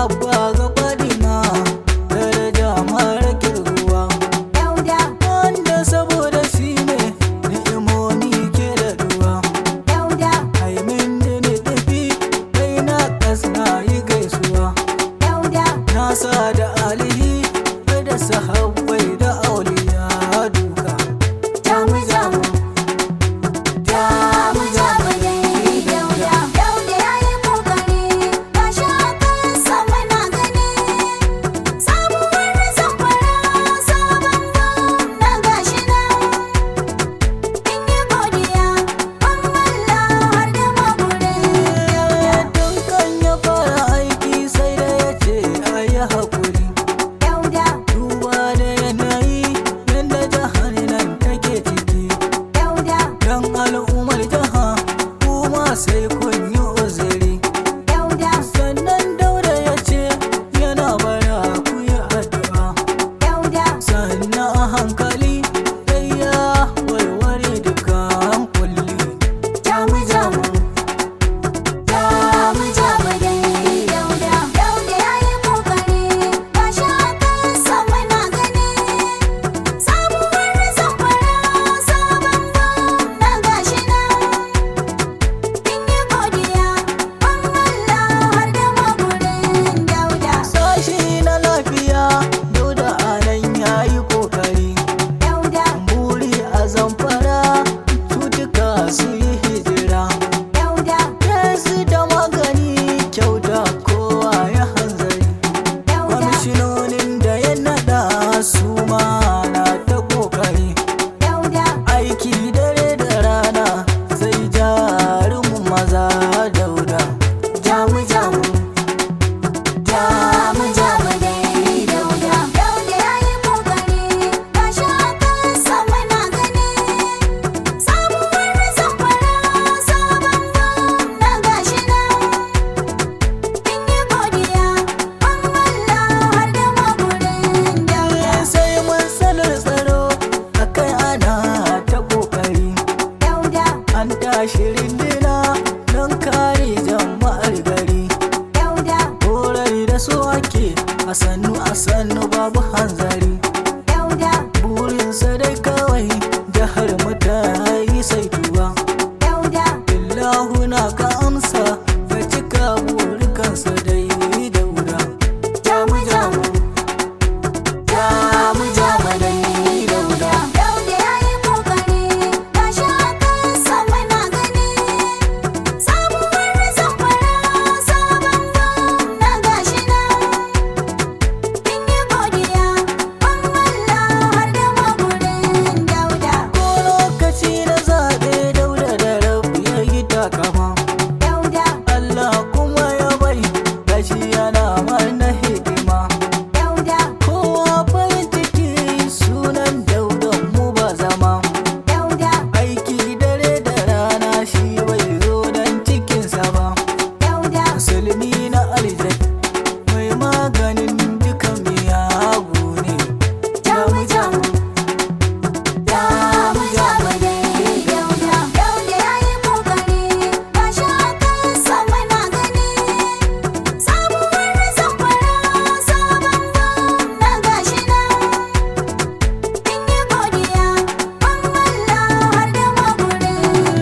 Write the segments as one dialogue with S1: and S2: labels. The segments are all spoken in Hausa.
S1: abba ga Fadima daraja mara kirguwa.
S2: Dauda,
S1: Wanda saboda shi ne ni'imomi ke da duwa.
S2: Dauda,
S1: Haimin da ni tafi kai na kasna yi gaisuwa.
S2: Dauda,
S1: Nasa da alihi da sahabbai da auliya duka.
S2: jamu jamu, jamu jamu dai Dauda. Dauda yayi kokari, gashi a kansa muna gani. Sabuwar Zamfara, sabon gwamna gashi nan. In yi godiya, Allah har da magurin Dauda.
S1: Tun kan ya fara aiki sai da ya ce a yi haƙuri.
S2: Dauda,
S1: Duba da yanayi yadda jihar nan take ciki.
S2: Dauda,
S1: Dan al'ummar jiha kuma sai kun yi uzuri.
S2: Dauda,
S1: Sannan Dauda ya ce yana bara ku yi addu'a.
S2: Dauda,
S1: Sannan a hankali sai ya warware dukkan kulli.
S2: jamu jamu, jamu jamu dai Dauda. Dauda yayi kokari, gashi a kansa muna gani. Sabuwar Zamfara, sabon gwamna gashi nan. In yi godiya, Allah har da magurin Dauda.
S1: Sashi na lafiya Dauda a nan ya yi ƙoƙari.
S2: Dauda,
S1: Buri a Zamfara cutuka su yi hijira.
S2: Dauda,
S1: Yesu da magani kyauta kowa ya hanzari.
S2: Dauda,
S1: Kwamishinonin da ya naɗa su ma na ta ƙoƙari.
S2: Dauda,
S1: Aiki dare da rana sai jarumin maza Dauda.
S2: jamu jamu, jamu jamu dai Dauda. Dauda yayi kokari, gashi a kansa muna gani. Sabuwar Zamfara, sabon gwamna gashi nan. In yi godiya, Allah har da magurin Dauda.
S1: Sai mun sanar tsaro akai ana ta ƙoƙari.
S2: Dauda,
S1: An tashi rindina don kare jama'ar gari.
S2: Dauda,
S1: Horar da su ake a sannu babu hanzari.
S2: Dauda,
S1: Burinsa dai kawai jihar mu ta yi saituwa.
S2: Dauda,
S1: Illahu na ka amsa ka cika burikansa dai Dauda.
S2: jamu jamu, jamu jamu dai Dauda. Dauda yayi kokari, gashi a kansa muna gani. Sabuwar Zamfara, sabon gwamna gashi nan. In yi godiya, Allah har da magurin Dauda.
S1: Ko lokaci na zaɓe Dauda da rabu ya yi takama.
S2: Dauda,
S1: Allah kuma ya bari gashi yana mana hidima.
S2: Dauda,
S1: Kowa farin ciki sunan Daudan mu ba zama.
S2: Dauda,
S1: Aiki dare da rana shi bai zo dan cikinsa ba.
S2: Dauda,
S1: Musulmi na aljai mai maganin dukan miyagu ne.
S2: jamu jamu, jamu jamu dai Dauda. Dauda yayi kokari, gashi a kansa muna gani. Sabuwar Zamfara, sabon gwamna gashi nan. In yi godiya, Allah har da magurin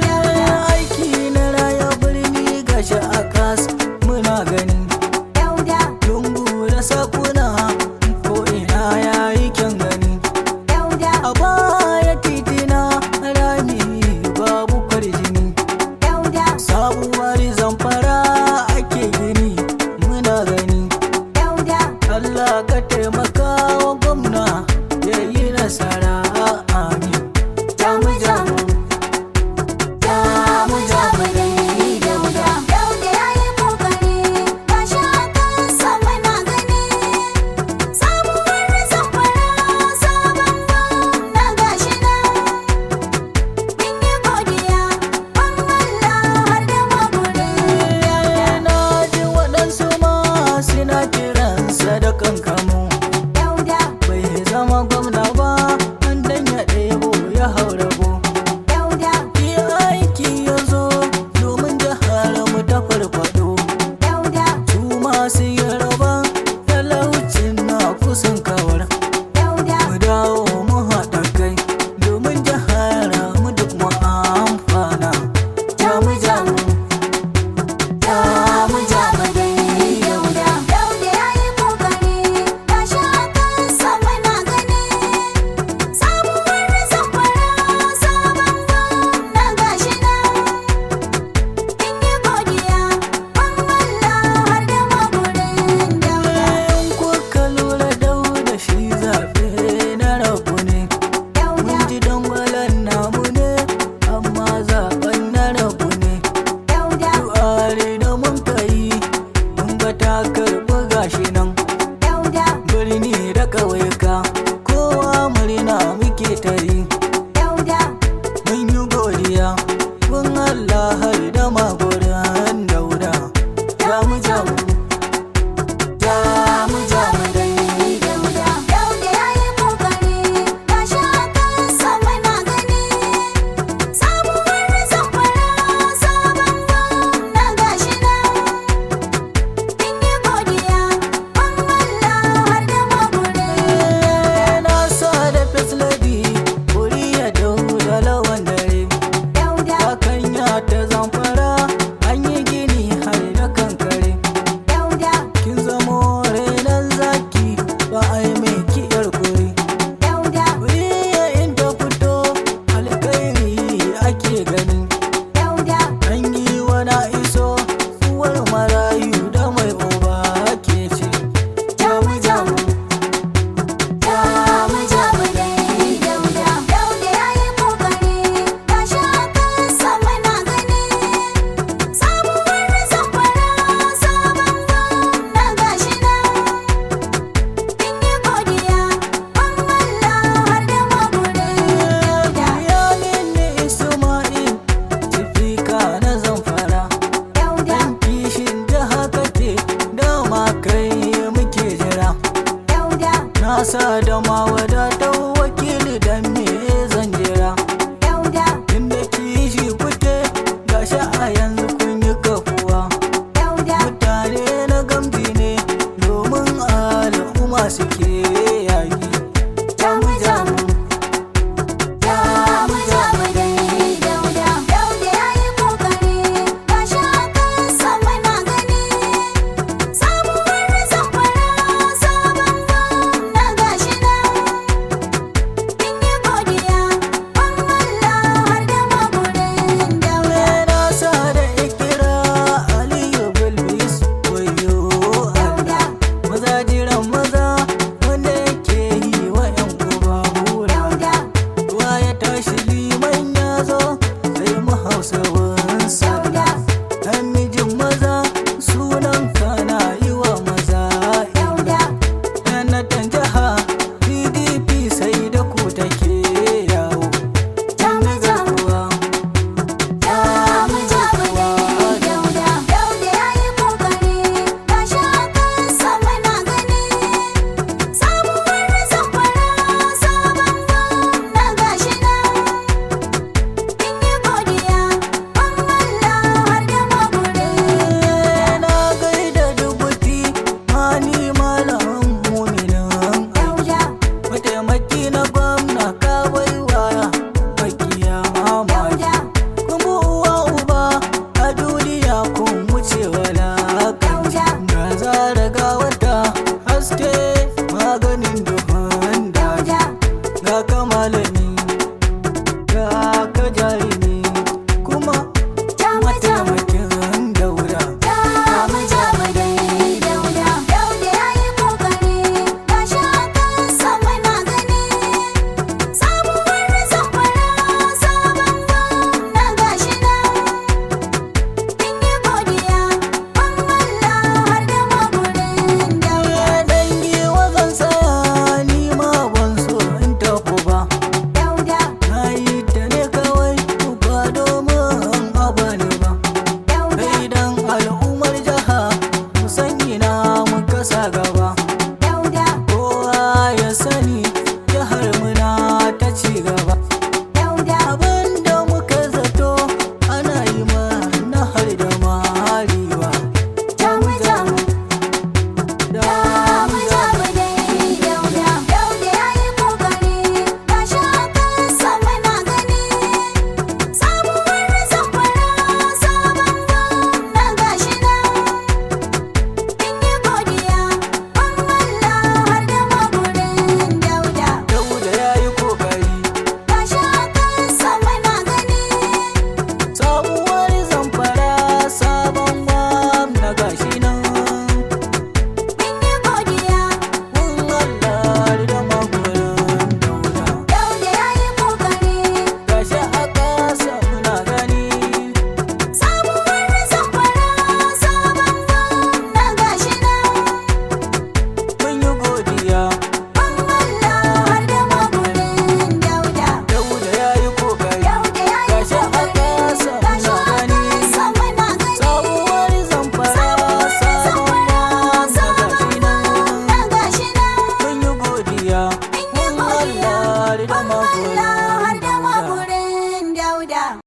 S2: Dauda.
S1: Aiki na raya birni gashi a kasa muna gani.
S2: Dauda,
S1: Lungu da sakuna ko ina yayi kyan gani.
S2: Dauda,
S1: A baya titina rami babu kwarjini.
S2: Dauda,
S1: Sabuwar Zamfara ake gini muna gani.
S2: Dauda,
S1: Allah ka taimaka wa gwamna ya yi nasara amin.
S2: jamu jamu, jamu jamu dai Dauda. Dauda yayi kokari, gashi a kansa muna gani. Sabuwar Zamfara, sabon gwamna gashi nan. In yi godiya, Allah har da magurin Dauda.
S1: Na ji waɗansu ma suna kiransa da kankamu.
S2: Dauda,
S1: Bai zama gwamna ba dan ya ɗebo ya haurabo.
S2: Dauda,
S1: Yi aiki ya zo domin jihar mu ta farfado.
S2: Dauda,
S1: Su masu yaraba gashi nan
S2: dauda
S1: birni da ƙauyuka kowa murna muke ta yi
S2: dauda
S1: mun yi godiya kun Allah har da magoran dauda jamu jamu jamu jamu dai
S2: dauda dauda yayi kokari gashi akan sama na gani sabuwar zamfara sabon gwamna gashi nan in yi godiya kun Allah har da magoran
S1: na sa da fesladi wuri ya dauda lawan dare
S2: dauda
S1: Akanya ta zamfara an yi gini har da kankare
S2: dauda
S1: kin zamo renan zaki ba a yi mai kiyar kuri
S2: dauda
S1: wuriya inda fito alkairi ake gani
S2: dauda
S1: an yi wani iso uwar marayu da mai uba ke ce
S2: jamu jamu jamu jamu dai dauda dauda yayi kokari gashi akan sama na gani sabuwar zamfara sabon gwamna gashi nan in yi godiya kun Allah har da magoran dauda
S1: yamin ne isma'il tifika na zamfara
S2: dauda
S1: dan kishin jiha kake dama kai muke jira
S2: dauda
S1: na sa da mawadatan wakili dan me zan jira
S2: dauda
S1: inda kishi kuke gashi a yanzu kun yi kafuwa
S2: dauda
S1: mutane na gamji ne domin al'umma suke yayi
S2: jamu jamu jamu jamu dai dauda dauda yayi kokari gashi akan sama na gani sabuwar zamfara sabon gwamna gashi nan in yi godiya kun Allah har da magoran dauda
S1: na sa da ikira aliyu bilbis wayo
S2: dauda
S1: maza jiran maza wanda yake yi wa yan uba hura
S2: dauda
S1: ruwa ya tashi liman ya zo sai mu hausa wansa
S2: dauda
S1: dan mijin maza sunan kana yi wa maza
S2: dauda
S1: Janatan jiha PDP sai da ku take yawo
S2: jamu jamu
S1: kuwa
S2: jamu jamu dai dauda dauda yayi kokari gashi akan sama na gani sabuwar zamfara sabon gwamna gashi nan in yi godiya kun Allah har da magoran
S1: na gaida dubuti mani malam muminin
S2: dauda
S1: mataimaki na gwamna ka baiwa makiya mamaki
S2: dauda
S1: kuma uwa uba a duniya kun wuce walakanci ga zara ga wata haske maganin duhun daji
S2: dauda
S1: ga ka malami ga ka jarumi kuma
S2: jamu jamu
S1: mataimakin daura
S2: jamu jamu dai dauda dauda yayi kokari gashi akan sama na gani sabuwar zamfara sabon gwamna gashi nan in yi godiya kun Allah har da magoran dauda
S1: dangi wazan saya ni ma ban so in tafi ba
S2: dauda
S1: na yi ta ne kawai ba domin abani ba
S2: dauda
S1: idan al'ummar jiha mu san ina muka sa gaba